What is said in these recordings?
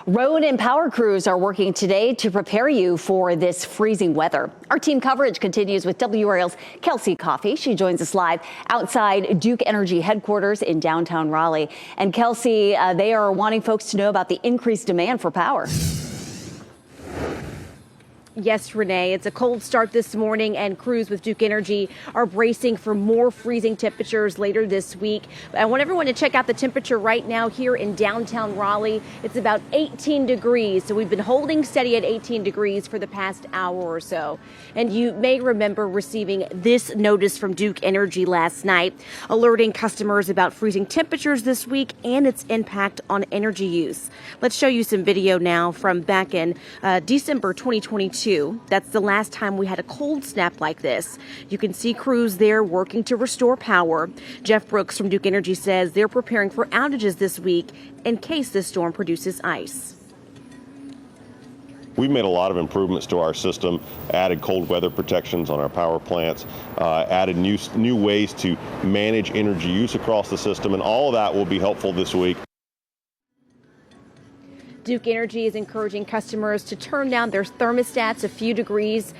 Road and power crews are working today to prepare you for this freezing weather. Our team coverage continues with WRAL's Kelsey Coffey. She joins us live outside Duke Energy headquarters in downtown Raleigh. And Kelsey, they are wanting folks to know about the increased demand for power. Yes, Renee, it's a cold start this morning, and crews with Duke Energy are bracing for more freezing temperatures later this week. I want everyone to check out the temperature right now here in downtown Raleigh. It's about 18 degrees, so we've been holding steady at 18 degrees for the past hour or so. And you may remember receiving this notice from Duke Energy last night, alerting customers about freezing temperatures this week and its impact on energy use. Let's show you some video now from back in December 2022. That's the last time we had a cold snap like this. You can see crews there working to restore power. Jeff Brooks from Duke Energy says they're preparing for outages this week in case this storm produces ice. We've made a lot of improvements to our system, added cold weather protections on our power plants, added new ways to manage energy use across the system, and all of that will be helpful this week. Duke Energy is encouraging customers to turn down their thermostats a few degrees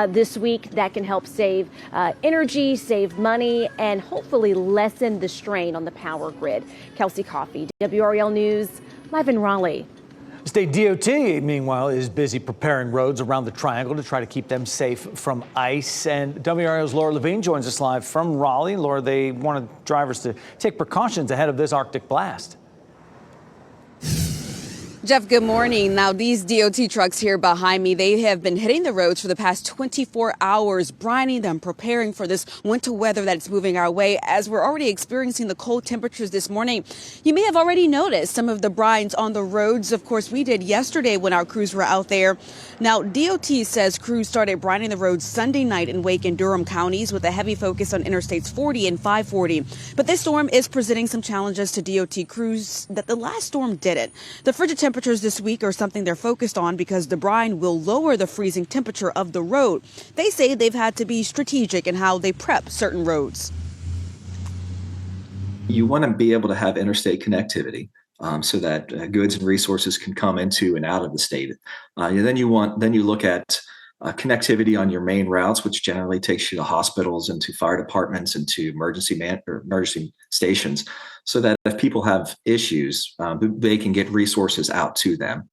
this week. That can help save energy, save money, and hopefully lessen the strain on the power grid. Kelsey Coffey, WRAL News, live in Raleigh. State DOT, meanwhile, is busy preparing roads around the Triangle to try to keep them safe from ice. And WRAL's Laura Levine joins us live from Raleigh. Laura, they wanted drivers to take precautions ahead of this Arctic blast. Jeff, good morning. Now, these DOT trucks here behind me, they have been hitting the roads for the past 24 hours, brining them, preparing for this winter weather that's moving our way. As we're already experiencing the cold temperatures this morning, you may have already noticed some of the brines on the roads. Of course, we did yesterday when our crews were out there. Now, DOT says crews started brining the roads Sunday night in Wake and Durham counties with a heavy focus on Interstates 40 and 540. But this storm is presenting some challenges to DOT crews that the last storm didn't. The frigid temperatures this week are something they're focused on because the brine will lower the freezing temperature of the road. They say they've had to be strategic in how they prep certain roads. You want to be able to have interstate connectivity so that goods and resources can come into and out of the state. And then you look at connectivity on your main routes, which generally takes you to hospitals and to fire departments and to emergency stations, so that if people have issues, they can get resources out to them.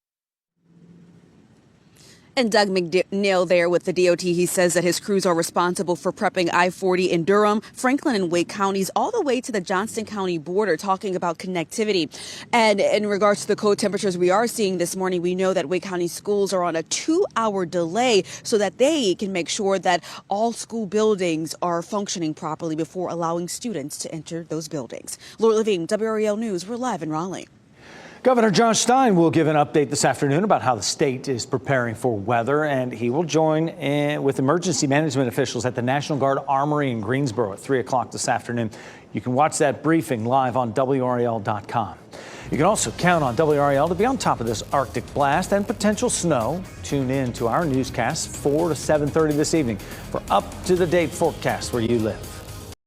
And Doug McNeil there with the DOT, he says that his crews are responsible for prepping I-40 in Durham, Franklin, and Wake counties, all the way to the Johnston County border, talking about connectivity. And in regards to the cold temperatures we are seeing this morning, we know that Wake County schools are on a 2-hour delay so that they can make sure that all school buildings are functioning properly before allowing students to enter those buildings. Laura Levine, WRAL News, we're live in Raleigh. Governor Josh Stein will give an update this afternoon about how the state is preparing for weather, and he will join with emergency management officials at the National Guard Armory in Greensboro at 3 o'clock this afternoon. You can watch that briefing live on WRAL.com. You can also count on WRAL to be on top of this Arctic blast and potential snow. Tune in to our newscast 4 to 7:30 this evening for up-to-the-date forecast where you live.